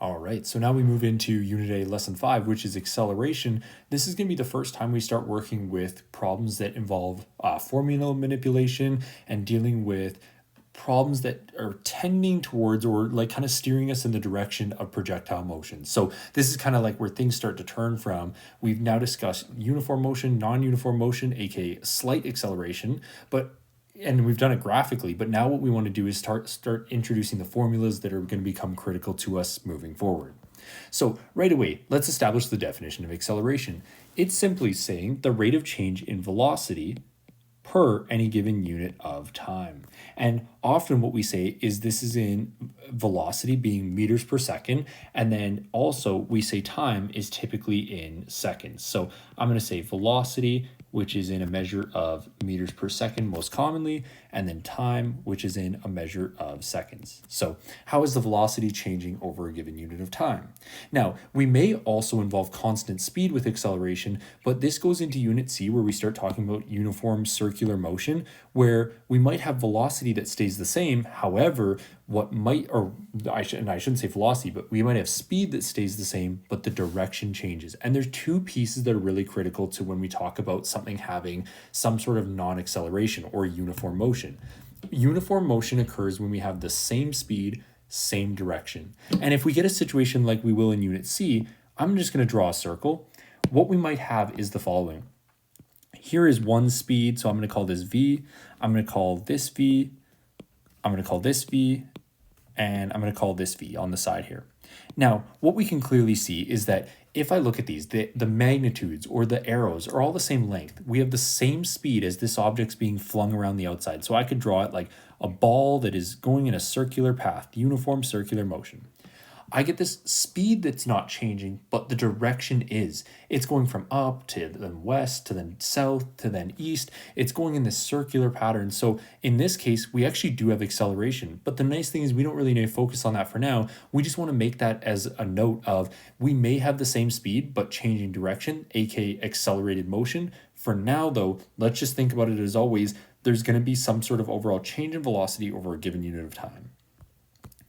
All right, so now we move into Unit A, Lesson 5, which is acceleration. This is going to be the first time we start working with problems that involve formula manipulation and dealing with problems that are tending towards or like kind of steering us in the direction of projectile motion. So this is kind of like where things start to turn from. We've now discussed uniform motion, non-uniform motion, aka slight acceleration, and we've done it graphically, but now what we want to do is start introducing the formulas that are going to become critical to us moving forward. So right away, let's establish the definition of acceleration. It's simply saying the rate of change in velocity per any given unit of time. And often what we say is this is in velocity being meters per second, and then also we say time is typically in seconds. So I'm going to say velocity, which is in a measure of meters per second most commonly, and then time, which is in a measure of seconds. So how is the velocity changing over a given unit of time? Now, we may also involve constant speed with acceleration, but this goes into Unit C where we start talking about uniform circular motion, where we might have velocity that stays the same. However, I shouldn't say velocity, but we might have speed that stays the same, but the direction changes. And there's two pieces that are really critical to when we talk about something having some sort of non-acceleration or uniform motion. Uniform motion occurs when we have the same speed, same direction. And if we get a situation like we will in Unit C, I'm just going to draw a circle. What we might have is the following. Here is one speed, so I'm going to call this V. I'm going to call this V. I'm going to call this V. And I'm going to call this V on the side here. Now, what we can clearly see is that if I look at these, the magnitudes or the arrows are all the same length. We have the same speed as this object's being flung around the outside. So I could draw it like a ball that is going in a circular path, uniform circular motion. I get this speed that's not changing, but the direction is. It's going from up to then west to then south to then east. It's going in this circular pattern. So in this case, we actually do have acceleration. But the nice thing is we don't really need to focus on that for now. We just want to make that as a note of we may have the same speed, but changing direction, aka accelerated motion. For now, though, let's just think about it as always. There's going to be some sort of overall change in velocity over a given unit of time.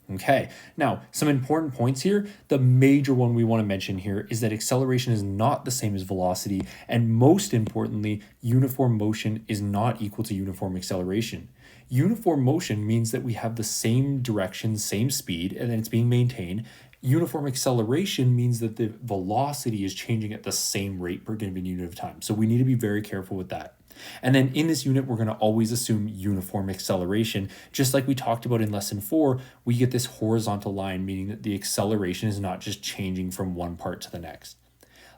Okay, now some important points here. The major one we want to mention here is that acceleration is not the same as velocity, and most importantly, uniform motion is not equal to uniform acceleration. Uniform motion means that we have the same direction, same speed, and then it's being maintained. Uniform acceleration means that the velocity is changing at the same rate per given unit of time. So we need to be very careful with that. And then in this unit, we're going to always assume uniform acceleration. Just like we talked about in lesson 4, we get this horizontal line, meaning that the acceleration is not just changing from one part to the next.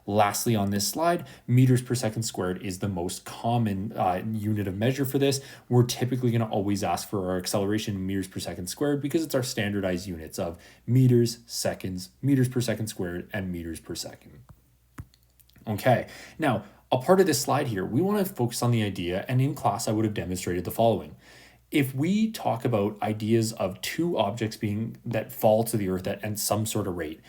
Lastly, on this slide, meters per second squared is the most common unit of measure for this. We're typically going to always ask for our acceleration in meters per second squared because it's our standardized units of meters, seconds, meters per second squared, and meters per second. Okay, now, a part of this slide here, we want to focus on the idea, and in class I would have demonstrated the following. If we talk about ideas of two objects that fall to the earth at some sort of rate,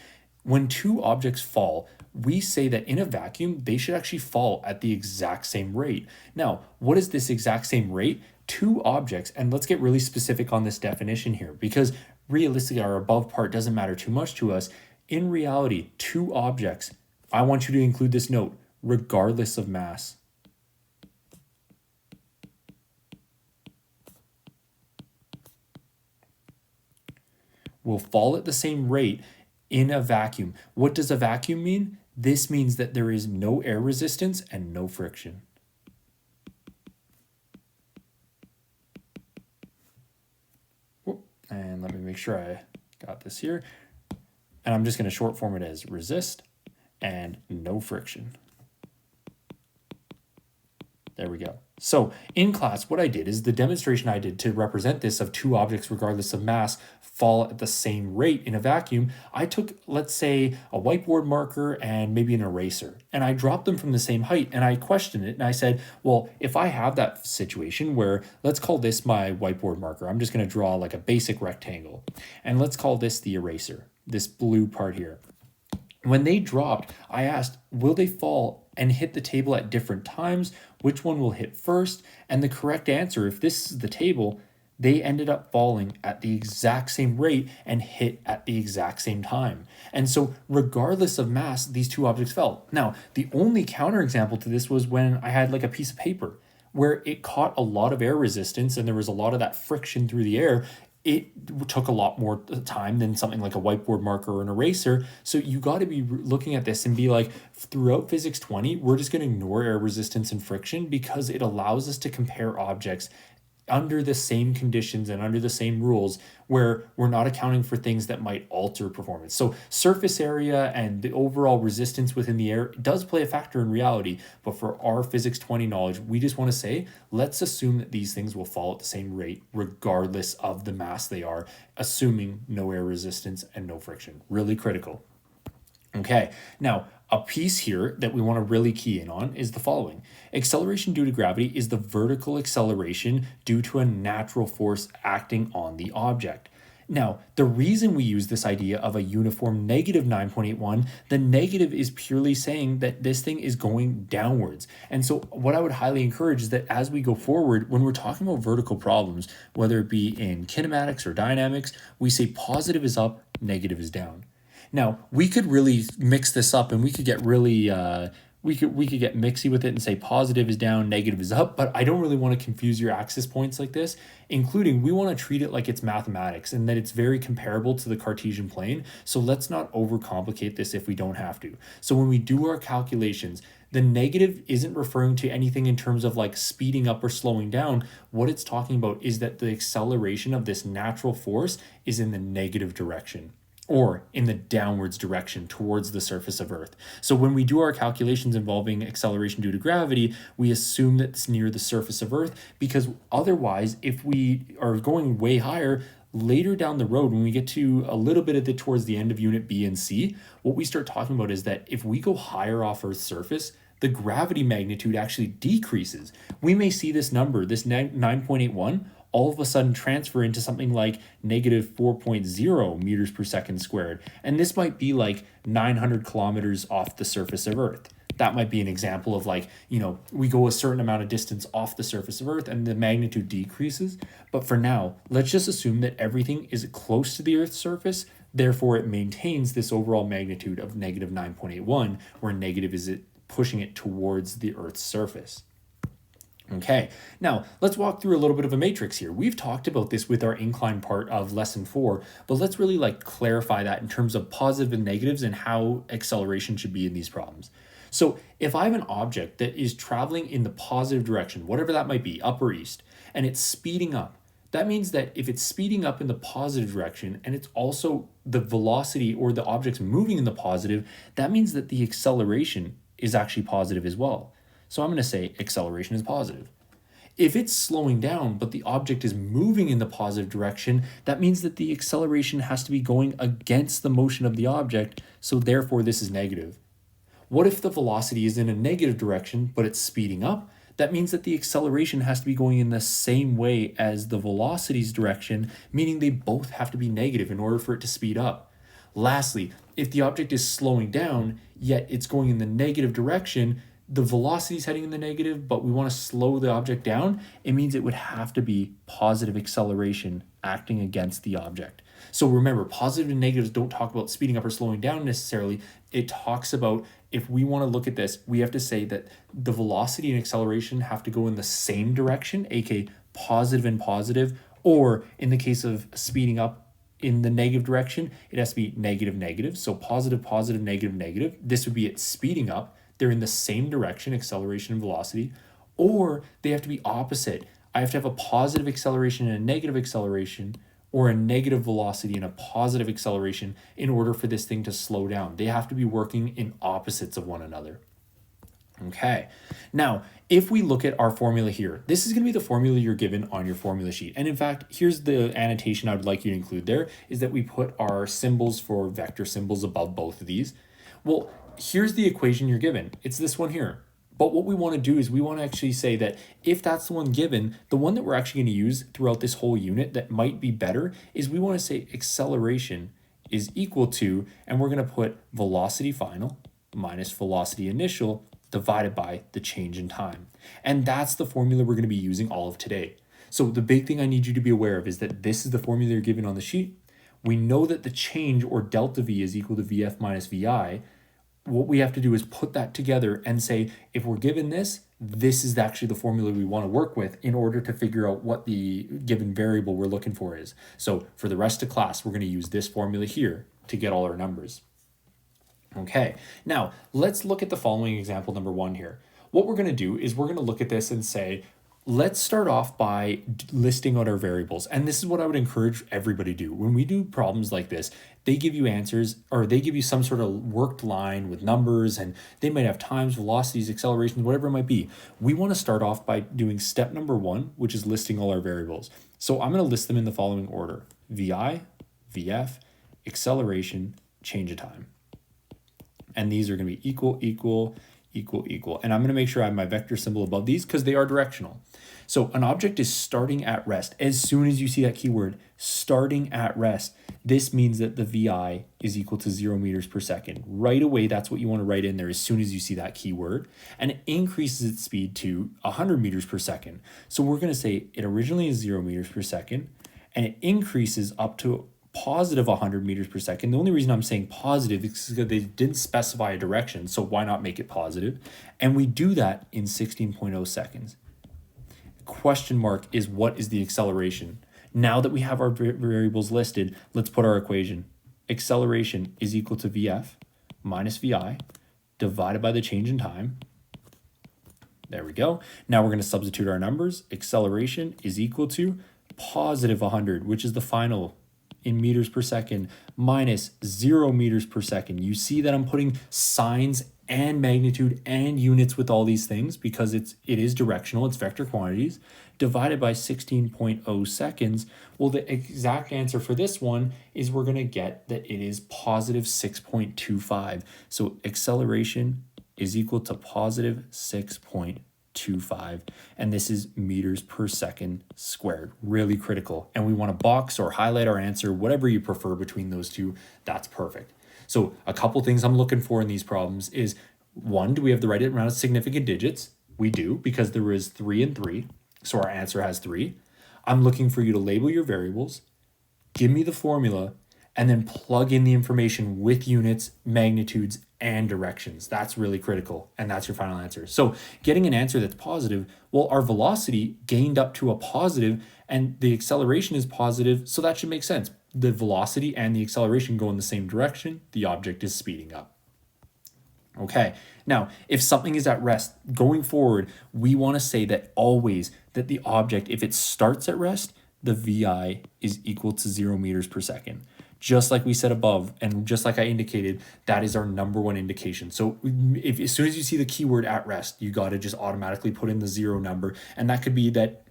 when two objects fall, we say that in a vacuum, they should actually fall at the exact same rate. Now, what is this exact same rate? Two objects, and let's get really specific on this definition here, because realistically, our above part doesn't matter too much to us. In reality, two objects, I want you to include this note, regardless of mass. Will fall at the same rate in a vacuum. What does a vacuum mean? This means that there is no air resistance and no friction. And let me make sure I got this here. And I'm just going to short form it as resist and no friction. There we go. So in class, what I did is the demonstration I did to represent this of two objects regardless of mass fall at the same rate in a vacuum. I took, let's say, a whiteboard marker and maybe an eraser, and I dropped them from the same height, and I questioned it, and I said, well, if I have that situation where, let's call this my whiteboard marker. I'm just going to draw like a basic rectangle, and let's call this the eraser, this blue part here. When they dropped, I asked, will they fall and hit the table at different times? Which one will hit first? And the correct answer, if this is the table, they ended up falling at the exact same rate and hit at the exact same time. And so, regardless of mass, these two objects fell. Now, the only counterexample to this was when I had like a piece of paper where it caught a lot of air resistance and there was a lot of that friction through the air. It took a lot more time than something like a whiteboard marker or an eraser. So you got to be looking at this and be like, throughout physics 20, we're just going to ignore air resistance and friction because it allows us to compare objects under the same conditions and under the same rules where we're not accounting for things that might alter performance. So surface area and the overall resistance within the air does play a factor in reality, but for our physics 20 knowledge, we just want to say, let's assume that these things will fall at the same rate regardless of the mass they are, assuming no air resistance and no friction. Really critical. Okay, now a piece here that we want to really key in on is the following. Acceleration due to gravity is the vertical acceleration due to a natural force acting on the object. Now, the reason we use this idea of a uniform negative 9.81, the negative is purely saying that this thing is going downwards. And so what I would highly encourage is that as we go forward, when we're talking about vertical problems, whether it be in kinematics or dynamics, we say positive is up, negative is down. Now, we could really mix this up and we could get really we could get mixy with it and say positive is down, negative is up, but I don't really want to confuse your axis points like this, including we want to treat it like it's mathematics and that it's very comparable to the Cartesian plane. So let's not overcomplicate this if we don't have to. So when we do our calculations, the negative isn't referring to anything in terms of like speeding up or slowing down. What it's talking about is that the acceleration of this natural force is in the negative direction, or in the downwards direction towards the surface of Earth. So when we do our calculations involving acceleration due to gravity, we assume that it's near the surface of Earth, because otherwise, if we are going way higher, later down the road, when we get to a little bit of it towards the end of unit B and C, what we start talking about is that if we go higher off Earth's surface, the gravity magnitude actually decreases. We may see this number, this 9.81, all of a sudden transfer into something like negative 4.0 meters per second squared. And this might be like 900 kilometers off the surface of Earth. That might be an example of like, we go a certain amount of distance off the surface of Earth and the magnitude decreases. But for now, let's just assume that everything is close to the Earth's surface. Therefore, it maintains this overall magnitude of negative 9.81, where negative is it pushing it towards the Earth's surface. Okay, now let's walk through a little bit of a matrix here. We've talked about this with our incline part of lesson 4, but let's really clarify that in terms of positive and negatives and how acceleration should be in these problems. So if I have an object that is traveling in the positive direction, whatever that might be, up or east, and it's speeding up, that means that if it's speeding up in the positive direction and it's also the velocity or the object's moving in the positive, that means that the acceleration is actually positive as well. So I'm going to say acceleration is positive. If it's slowing down, but the object is moving in the positive direction, that means that the acceleration has to be going against the motion of the object, so therefore this is negative. What if the velocity is in a negative direction, but it's speeding up? That means that the acceleration has to be going in the same way as the velocity's direction, meaning they both have to be negative in order for it to speed up. Lastly, if the object is slowing down, yet it's going in the negative direction, the velocity is heading in the negative, but we want to slow the object down, it means it would have to be positive acceleration acting against the object. So remember, positive and negatives don't talk about speeding up or slowing down necessarily. It talks about, if we want to look at this, we have to say that the velocity and acceleration have to go in the same direction, aka positive and positive, or in the case of speeding up in the negative direction, it has to be negative, negative. So positive, positive, negative, negative. This would be it speeding up. They're in the same direction, acceleration and velocity, or they have to be opposite. I have to have a positive acceleration and a negative acceleration, or a negative velocity and a positive acceleration in order for this thing to slow down. They have to be working in opposites of one another. Okay, now if we look at our formula here, this is going to be the formula you're given on your formula sheet. And in fact, here's the annotation I would like you to include there, is that we put our symbols for vector symbols above both of these. Well, here's the equation you're given. It's this one here. But what we want to do is we want to actually say that if that's the one given, the one that we're actually going to use throughout this whole unit that might be better is we want to say acceleration is equal to, and we're going to put velocity final minus velocity initial divided by the change in time. And that's the formula we're going to be using all of today. So the big thing I need you to be aware of is that this is the formula you're given on the sheet. We know that the change, or delta V, is equal to VF minus VI. What we have to do is put that together and say, if we're given this, this is actually the formula we want to work with in order to figure out what the given variable we're looking for is. So for the rest of class, we're going to use this formula here to get all our numbers. Okay, now let's look at the following example number 1 here. What we're going to do is we're going to look at this and say, let's start off by listing out our variables. And this is what I would encourage everybody to do. When we do problems like this, they give you answers, or they give you some sort of worked line with numbers, and they might have times, velocities, accelerations, whatever it might be. We want to start off by doing step number 1, which is listing all our variables. So I'm going to list them in the following order: VI, VF, acceleration, change of time. And these are going to be equal, equal, equal, equal. And I'm going to make sure I have my vector symbol above these because they are directional. So an object is starting at rest. As soon as you see that keyword, starting at rest, this means that the VI is equal to 0 meters per second. Right away, that's what you want to write in there as soon as you see that keyword. And it increases its speed to 100 meters per second. So we're going to say it originally is 0 meters per second, and it increases up to positive 100 meters per second. The only reason I'm saying positive is because they didn't specify a direction, so why not make it positive? And we do that in 16.0 seconds. Question mark is, what is the acceleration? Now that we have our variables listed, let's put our equation. Acceleration is equal to VF minus VI divided by the change in time. There we go. Now we're going to substitute our numbers. Acceleration is equal to positive 100, which is the final in meters per second, minus 0 meters per second. You see that I'm putting signs and magnitude and units with all these things because it is directional, it's vector quantities, divided by 16.0 seconds. Well, the exact answer for this one is we're going to get that it is positive 6.25. So acceleration is equal to positive 6.25. And this is meters per second squared. Really critical. And we want to box or highlight our answer, whatever you prefer between those two. That's perfect. So a couple things I'm looking for in these problems is, 1, do we have the right amount of significant digits? We do, because there is 3 and 3. So our answer has 3. I'm looking for you to label your variables, give me the formula, and then plug in the information with units, magnitudes, and directions. That's really critical, and that's your final answer. So getting an answer that's positive, well, our velocity gained up to a positive, and the acceleration is positive, so that should make sense. The velocity and the acceleration go in the same direction. The object is speeding up. Okay, now, if something is at rest, going forward, we want to say that always that the object, if it starts at rest, the VI is equal to 0 meters per second. Just like we said above, and just like I indicated, that is our number 1 indication. So if as soon as you see the keyword at rest, you got to just automatically put in the 0 number. And that could be that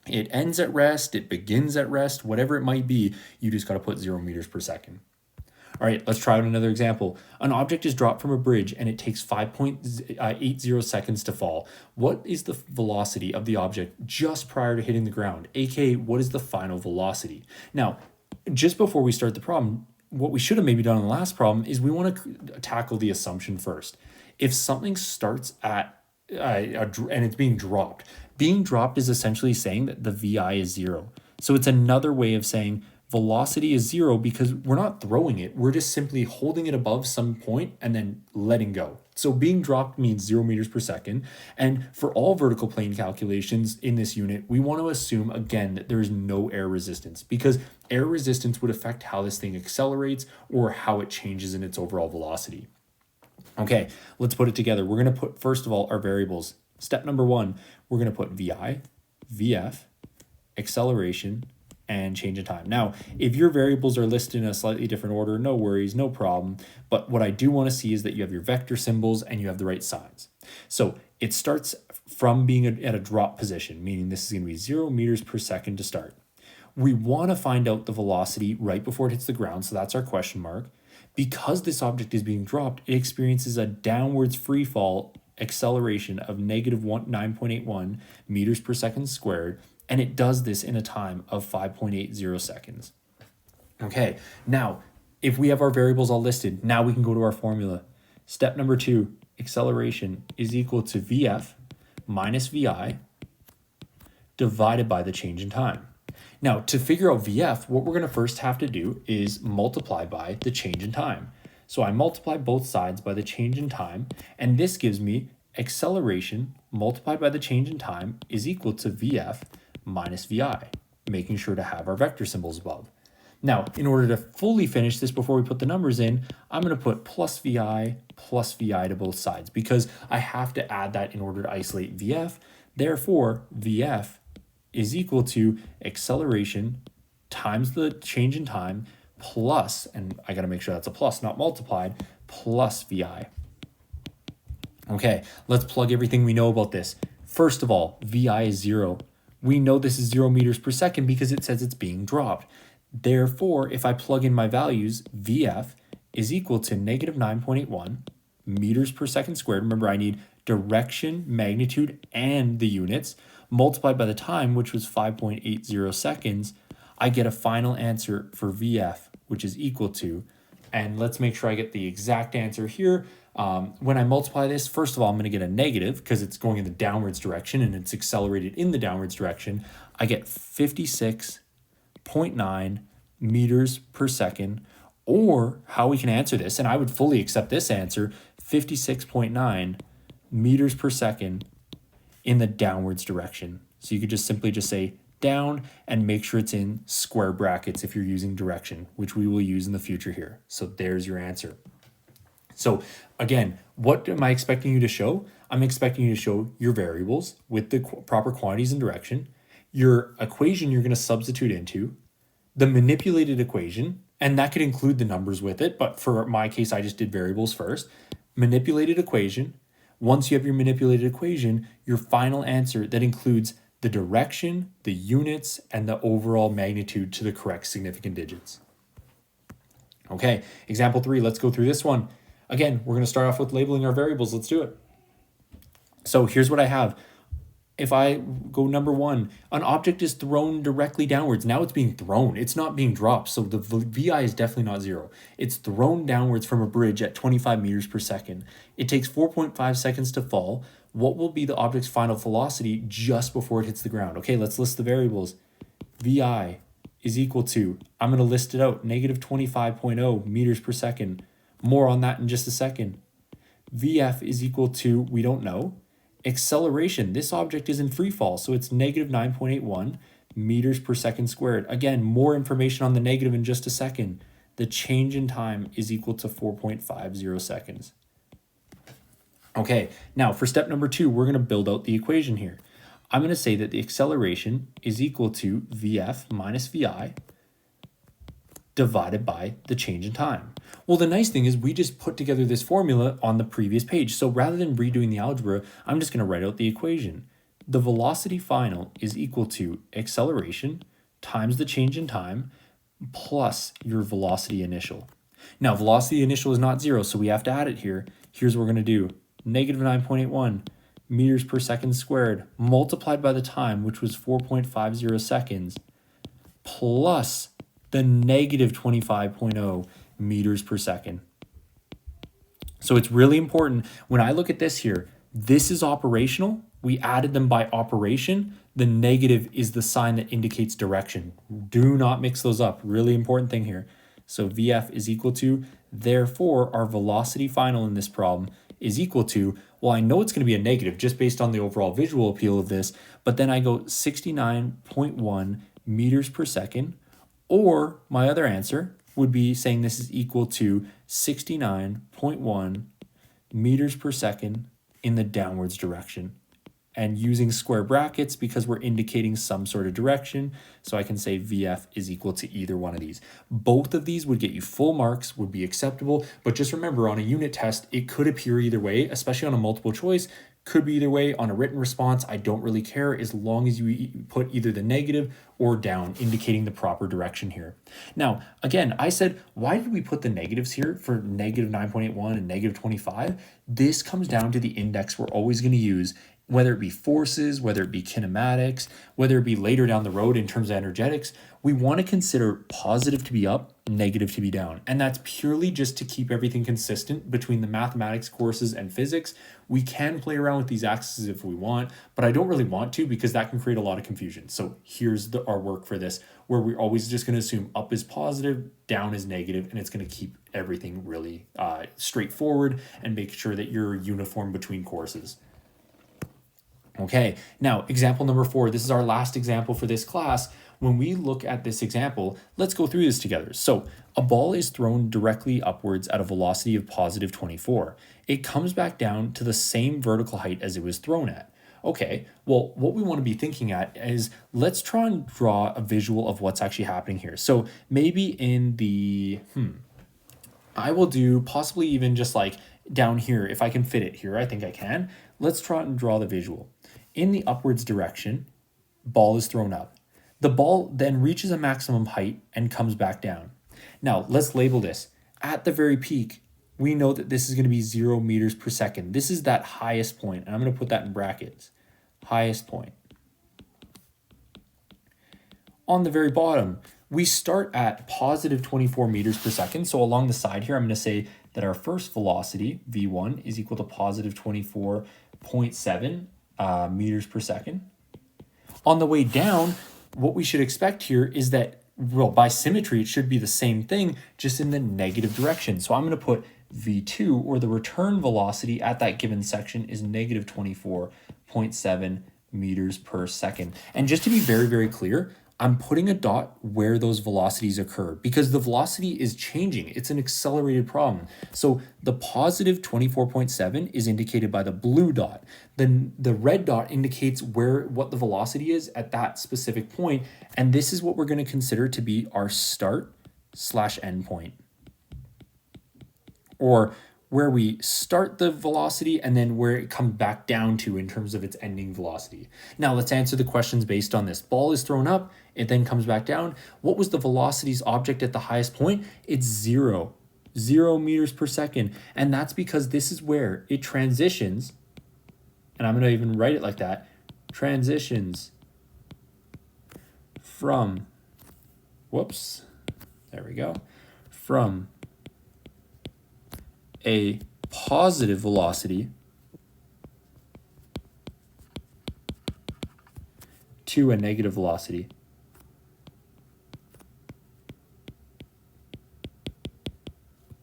it ends at rest, it begins at rest, whatever it might be, you just got to put 0 meters per second. All right, let's try out another example. An object is dropped from a bridge and it takes 5.80 seconds to fall. What is the velocity of the object just prior to hitting the ground? AKA, what is the final velocity? Now, just before we start the problem, what we should have maybe done in the last problem is we want to tackle the assumption first. If something starts at and it's being dropped is essentially saying that the VI is 0. So it's another way of saying velocity is 0 because we're not throwing it. We're just simply holding it above some point and then letting go. So being dropped means 0 meters per second. And for all vertical plane calculations in this unit, we want to assume, again, that there is no air resistance, because air resistance would affect how this thing accelerates or how it changes in its overall velocity. Okay, let's put it together. We're going to put, first of all, our variables. Step number 1, we're going to put VI, VF, acceleration, and change in time. Now, if your variables are listed in a slightly different order, no worries, no problem. But what I do want to see is that you have your vector symbols and you have the right signs. So it starts from being at a drop position, meaning this is going to be 0 meters per second to start. We want to find out the velocity right before it hits the ground, so that's our question mark. Because this object is being dropped, it experiences a downwards free fall acceleration of negative 9.81 meters per second squared, and it does this in a time of 5.80 seconds. Okay, now, if we have our variables all listed, now we can go to our formula. Step number 2, acceleration is equal to VF minus VI divided by the change in time. Now, to figure out VF, what we're going to first have to do is multiply by the change in time. So I multiply both sides by the change in time, and this gives me acceleration multiplied by the change in time is equal to VF minus VI, making sure to have our vector symbols above. Now, in order to fully finish this before we put the numbers in, I'm going to put plus VI to both sides because I have to add that in order to isolate VF. Therefore, VF is equal to acceleration times the change in time plus, and I got to make sure that's a plus, not multiplied, plus VI. Okay, let's plug everything we know about this. First of all, VI is 0. We know this is 0 meters per second because it says it's being dropped. Therefore, if I plug in my values, VF is equal to negative 9.81 meters per second squared. Remember, I need direction, magnitude, and the units multiplied by the time, which was 5.80 seconds. I get a final answer for VF, which is equal to, and let's make sure I get the exact answer here. When I multiply this, first of all, I'm going to get a negative because it's going in the downwards direction and it's accelerated in the downwards direction. I get 56.9 meters per second, or how we can answer this, and I would fully accept this answer, 56.9 meters per second in the downwards direction. So you could just simply just say down and make sure it's in square brackets if you're using direction, which we will use in the future here. So there's your answer. So again, what am I expecting you to show? I'm expecting you to show your variables with the proper quantities and direction, your equation you're going to substitute into, the manipulated equation, and that could include the numbers with it, but for my case, I just did variables first. Manipulated equation. Once you have your manipulated equation, your final answer that includes the direction, the units, and the overall magnitude to the correct significant digits. Okay, example 3, let's go through this one. Again, we're going to start off with labeling our variables. Let's do it. So here's what I have. If I go number 1, an object is thrown directly downwards. Now it's being thrown. It's not being dropped. So the VI is definitely not 0. It's thrown downwards from a bridge at 25 meters per second. It takes 4.5 seconds to fall. What will be the object's final velocity just before it hits the ground? Okay, let's list the variables. VI is equal to, I'm going to list it out, negative 25.0 meters per second. More on that in just a second. VF is equal to, we don't know. Acceleration, this object is in free fall, so it's negative 9.81 meters per second squared. Again, more information on the negative in just a second. The change in time is equal to 4.50 seconds. Okay, now for step number 2, we're going to build out the equation here. I'm going to say that the acceleration is equal to VF minus VI divided by the change in time. Well, the nice thing is we just put together this formula on the previous page. So rather than redoing the algebra, I'm just going to write out the equation. The velocity final is equal to acceleration times the change in time plus your velocity initial. Now, velocity initial is not 0, so we have to add it here. Here's what we're going to do. Negative 9.81 meters per second squared multiplied by the time, which was 4.50 seconds, plus the negative 25.0 meters per second. So it's really important when I look at this here, this is operational. We added them by operation. The negative is the sign that indicates direction. Do not mix those up. Really important thing here. So VF is equal to, therefore our velocity final in this problem is equal to, well, I know it's going to be a negative just based on the overall visual appeal of this, but then I go 69.1 meters per second. Or my other answer would be saying this is equal to 69.1 meters per second in the downwards direction. And using square brackets because we're indicating some sort of direction. So I can say VF is equal to either one of these. Both of these would get you full marks, would be acceptable. But just remember, on a unit test, it could appear either way, especially on a multiple choice. Could be either way. On a written response, I don't really care as long as you put either the negative or down, indicating the proper direction here. Now, again, I said, why did we put the negatives here for negative 9.81 and negative 25? This comes down to the index we're always going to use, whether it be forces, whether it be kinematics, whether it be later down the road in terms of energetics. We want to consider positive to be up negative to be down. And that's purely just to keep everything consistent between the mathematics courses and physics. We can play around with these axes if we want, but I don't really want to because that can create a lot of confusion. So here's our work for this, where we're always just going to assume up is positive, down is negative, and it's going to keep everything really straightforward and make sure that you're uniform between courses. Okay, now example number 4, this is our last example for this class. When we look at this example, let's go through this together. So a ball is thrown directly upwards at a velocity of positive 24. It comes back down to the same vertical height as it was thrown at. Okay, well, what we want to be thinking at is let's try and draw a visual of what's actually happening here. So maybe in the, I will do possibly even just like down here, if I can fit it here, I think I can. Let's try and draw the visual. In the upwards direction, ball is thrown up. The ball then reaches a maximum height and comes back down. Now, let's label this. At the very peak, we know that this is going to be 0 meters per second. This is that highest point, and I'm going to put that in brackets. Highest point. On the very bottom, we start at positive 24 meters per second. So along the side here, I'm going to say that our first velocity, v1, is equal to positive 24.7 meters per second. On the way down, what we should expect here is that, well, by symmetry, it should be the same thing, just in the negative direction. So I'm going to put v2, or the return velocity at that given section, is negative 24.7 meters per second. And just to be very, very clear, I'm putting a dot where those velocities occur because the velocity is changing. It's an accelerated problem. So the positive 24.7 is indicated by the blue dot. Then the red dot indicates what the velocity is at that specific point. And this is what we're going to consider to be our start/end point, or where we start the velocity and then where it comes back down to in terms of its ending velocity. Now let's answer the questions based on this. Ball is thrown up, it then comes back down. What was the velocity's object at the highest point? It's 0 meters per second. And that's because this is where it transitions, and I'm gonna even write it like that, transitions from, from a positive velocity to a negative velocity.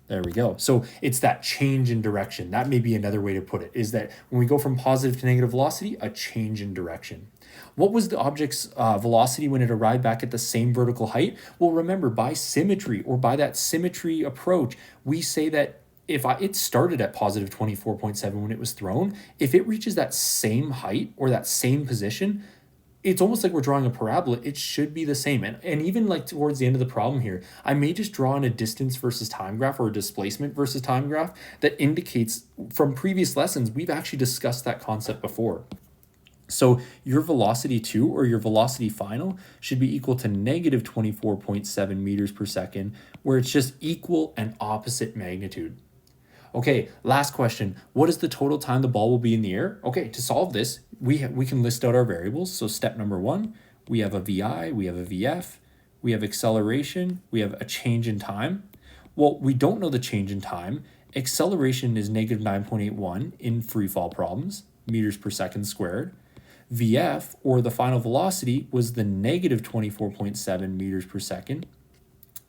There we go. So it's that change in direction. That may be another way to put it, is that when we go from positive to negative velocity, a change in direction. What was the object's velocity when it arrived back at the same vertical height? Well, remember, by symmetry, or by that symmetry approach, we say that if it started at positive 24.7 when it was thrown, if it reaches that same height or that same position, it's almost like we're drawing a parabola. It should be the same. And even like towards the end of the problem here, I may just draw in a distance versus time graph, or a displacement versus time graph that indicates from previous lessons, we've actually discussed that concept before. So your velocity 2, or your velocity final, should be equal to negative 24.7 meters per second, where it's just equal and opposite magnitude. Okay, last question. What is the total time the ball will be in the air? Okay, to solve this, we can list out our variables. So step number 1, we have a VI, we have a VF, we have acceleration, we have a change in time. Well, we don't know the change in time. Acceleration is negative 9.81 in free fall problems, meters per second squared. VF, or the final velocity, was the negative 24.7 meters per second.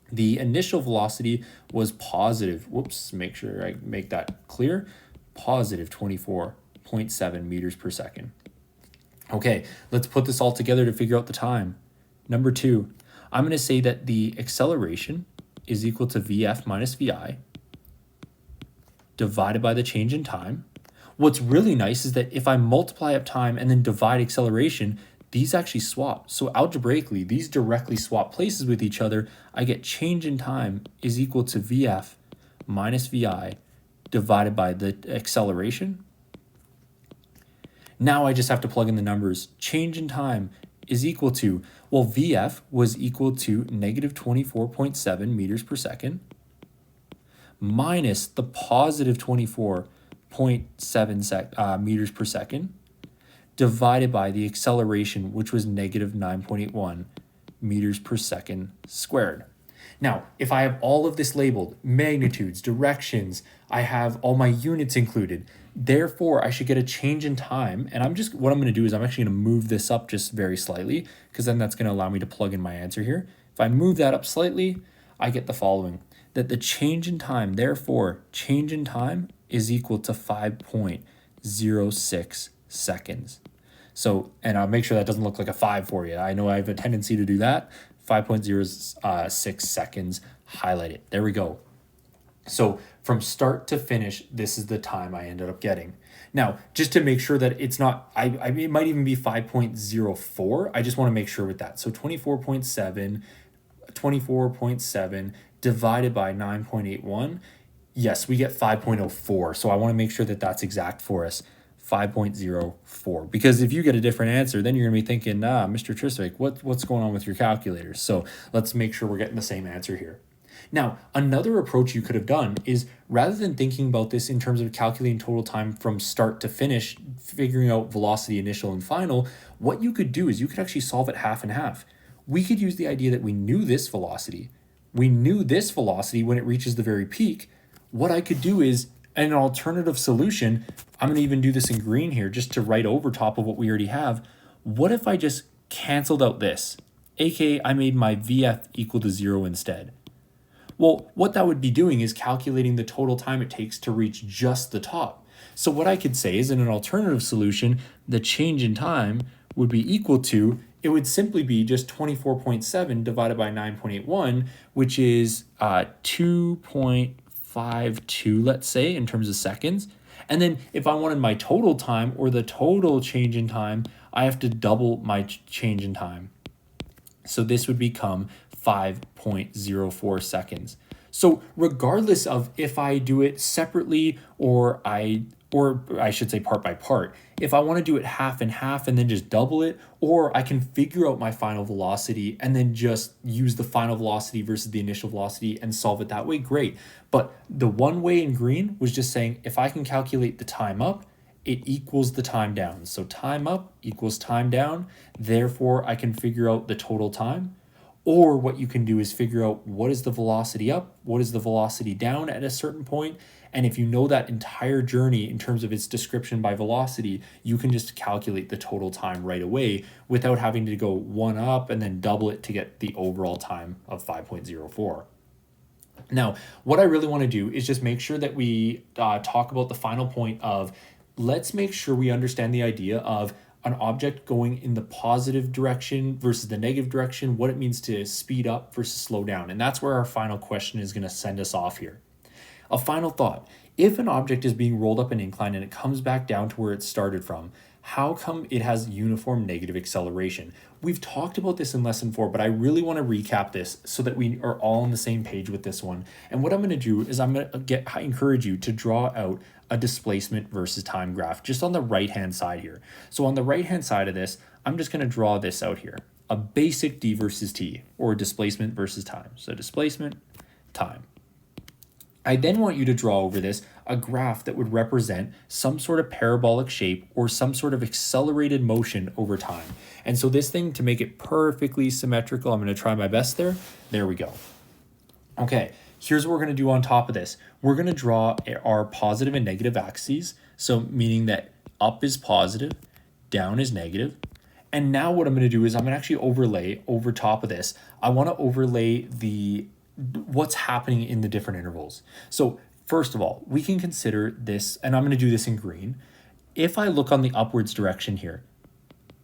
The initial velocity was positive, make sure I make that clear, positive 24.7 meters per second. Okay, let's put this all together to figure out the time. Number 2, I'm going to say that the acceleration is equal to VF minus VI divided by the change in time. What's really nice is that if I multiply up time and then divide acceleration, these actually swap. So algebraically, these directly swap places with each other. I get change in time is equal to VF minus VI divided by the acceleration. Now I just have to plug in the numbers. Change in time is equal to, well, VF was equal to negative 24.7 meters per second minus the positive 24.7 meters per second divided by the acceleration, which was negative 9.81 meters per second squared. Now, if I have all of this labeled, magnitudes, directions, I have all my units included, therefore I should get a change in time. And what I'm going to do is I'm actually going to move this up just very slightly, because then that's going to allow me to plug in my answer here. If I move that up slightly, I get the following, that the change in time, therefore change in time is equal to 5.06 seconds. So, and I'll make sure that doesn't look like a 5 for you. I know I have a tendency to do that. 5.06 seconds, highlight it. There we go. So from start to finish, this is the time I ended up getting. Now, just to make sure that it's not, it might even be 5.04. I just want to make sure with that. So 24.7 divided by 9.81. Yes, we get 5.04. So I want to make sure that that's exact for us. 5.04, because if you get a different answer, then you're gonna be thinking, Mr. Triswick, what's going on with your calculator? So let's make sure we're getting the same answer here. Now, another approach you could have done is, rather than thinking about this in terms of calculating total time from start to finish, figuring out velocity initial and final, what you could do is you could actually solve it half and half. We could use the idea that we knew this velocity. We knew this velocity when it reaches the very peak. What I could do is, an alternative solution, I'm going to even do this in green here just to write over top of what we already have. What if I just canceled out this? AKA, I made my VF equal to 0 instead. Well, what that would be doing is calculating the total time it takes to reach just the top. So what I could say is, in an alternative solution, the change in time would be equal to, it would simply be just 24.7 divided by 9.81, which is 2.52, let's say, in terms of seconds. And then if I wanted my total time, or the total change in time, I have to double my change in time. So this would become 5.04 seconds. So regardless of if I do it separately or I should say part by part, if I want to do it half and half and then just double it, or I can figure out my final velocity and then just use the final velocity versus the initial velocity and solve it that way, great. But the one way in green was just saying, if I can calculate the time up, it equals the time down. So time up equals time down. Therefore, I can figure out the total time. Or what you can do is figure out, what is the velocity up, what is the velocity down at a certain point. And if you know that entire journey in terms of its description by velocity, you can just calculate the total time right away without having to go one up and then double it to get the overall time of 5.04. Now, what I really want to do is just make sure that we talk about the final point of, let's make sure we understand the idea of an object going in the positive direction versus the negative direction, what it means to speed up versus slow down. And that's where our final question is going to send us off here. A final thought: if an object is being rolled up an incline and it comes back down to where it started from, how come it has uniform negative acceleration? We've talked about this in lesson 4, but I really want to recap this so that we are all on the same page with this one. And what I'm going to do is I'm going to encourage you to draw out a displacement versus time graph just on the right-hand side here. So on the right-hand side of this, I'm just going to draw this out here, a basic D versus T, or displacement versus time. So displacement, time. I then want you to draw over this a graph that would represent some sort of parabolic shape or some sort of accelerated motion over time. And so this thing, to make it perfectly symmetrical, I'm going to try my best there. There we go. Okay, here's what we're going to do on top of this. We're going to draw our positive and negative axes. So meaning that up is positive, down is negative. And now what I'm going to do is I'm going to actually overlay over top of this. I want to overlay what's happening in the different intervals. So first of all, we can consider this, and I'm going to do this in green. If I look on the upwards direction here,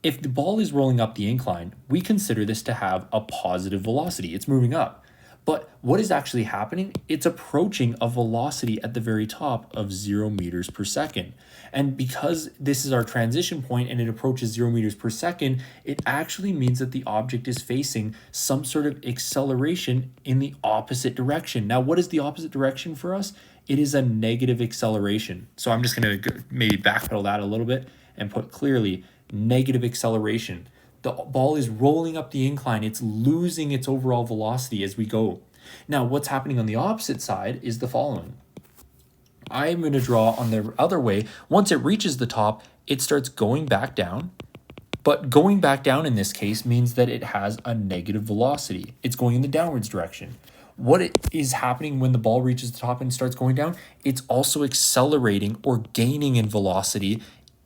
if the ball is rolling up the incline, we consider this to have a positive velocity. It's moving up. But what is actually happening? It's approaching a velocity at the very top of 0 meters per second. And because this is our transition point and it approaches 0 meters per second, it actually means that the object is facing some sort of acceleration in the opposite direction. Now, what is the opposite direction for us? It is a negative acceleration. So I'm just going to maybe backpedal that a little bit and put clearly negative acceleration. The ball is rolling up the incline. It's losing its overall velocity as we go. Now, what's happening on the opposite side is the following. I'm going to draw on the other way. Once it reaches the top, it starts going back down. But going back down in this case means that it has a negative velocity. It's going in the downwards direction. what it is happening when the ball reaches the top and starts going down, it's also accelerating or gaining in velocity.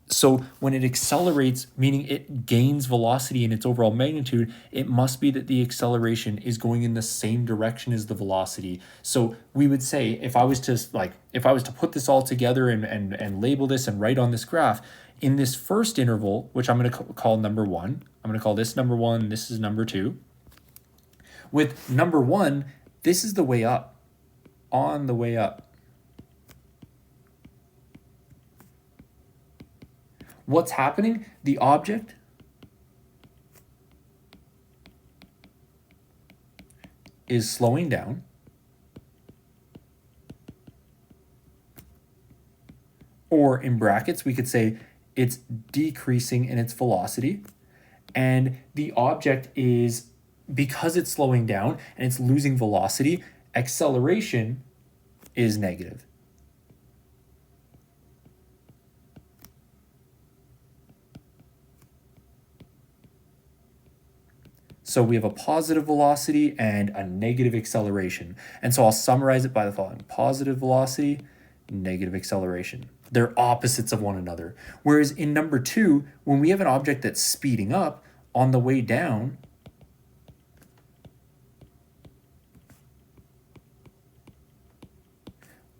So when it accelerates, meaning it gains velocity in its overall magnitude, it must be that the acceleration is going in the same direction as the velocity. So we would say, if I was to put this all together and label this and write on this graph, in this first interval, which I'm going to call number 1, I'm going to call this number 1, this is number 2. With number 1, this is the way up, on the way up. What's happening? The object is slowing down, or in brackets, we could say it's decreasing in its velocity, and the object is, because it's slowing down and it's losing velocity, acceleration is negative. So we have a positive velocity and a negative acceleration. And so I'll summarize it by the following: positive velocity, negative acceleration. They're opposites of one another. Whereas in number 2, when we have an object that's speeding up, on the way down,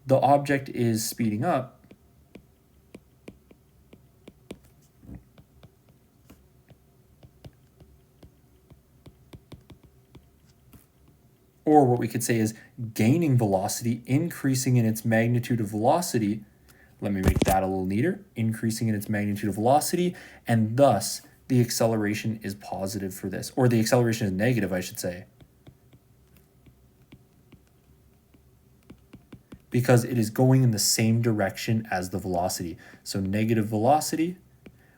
the object is speeding up, or what we could say is gaining velocity, increasing in its magnitude of velocity. Let me make that a little neater. Increasing in its magnitude of velocity, and thus the acceleration is positive for this, or the acceleration is negative, I should say, because it is going in the same direction as the velocity. So negative velocity,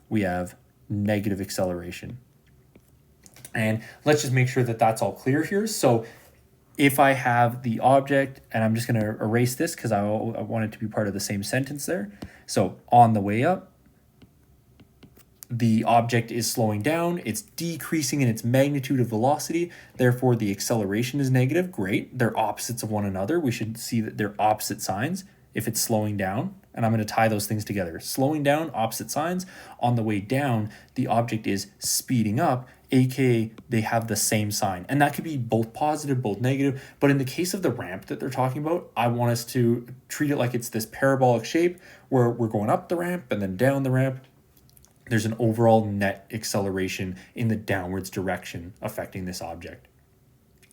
we have negative acceleration. And let's just make sure that that's all clear here. So if I have the object, and I'm just going to erase this because I want it to be part of the same sentence there. So on the way up, the object is slowing down, it's decreasing in its magnitude of velocity, therefore the acceleration is negative. Great, they're opposites of one another. We should see that they're opposite signs if it's slowing down, and I'm going to tie those things together. Slowing down, opposite signs. On the way down, the object is speeding up, aka they have the same sign. And that could be both positive, both negative. But in the case of the ramp that they're talking about, I want us to treat it like it's this parabolic shape where we're going up the ramp and then down the ramp. There's an overall net acceleration in the downwards direction affecting this object.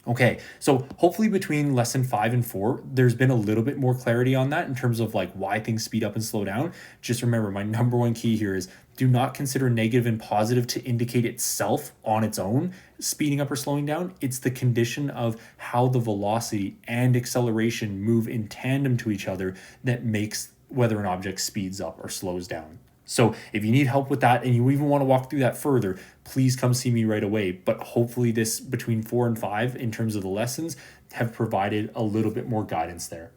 Okay, so hopefully between lesson 5 and 4, there's been a little bit more clarity on that in terms of like why things speed up and slow down. Just remember, my number one key here is do not consider negative and positive to indicate itself on its own speeding up or slowing down. It's the condition of how the velocity and acceleration move in tandem to each other that makes whether an object speeds up or slows down. So if you need help with that and you even want to walk through that further, please come see me right away. But hopefully this between 4 and 5 in terms of the lessons have provided a little bit more guidance there.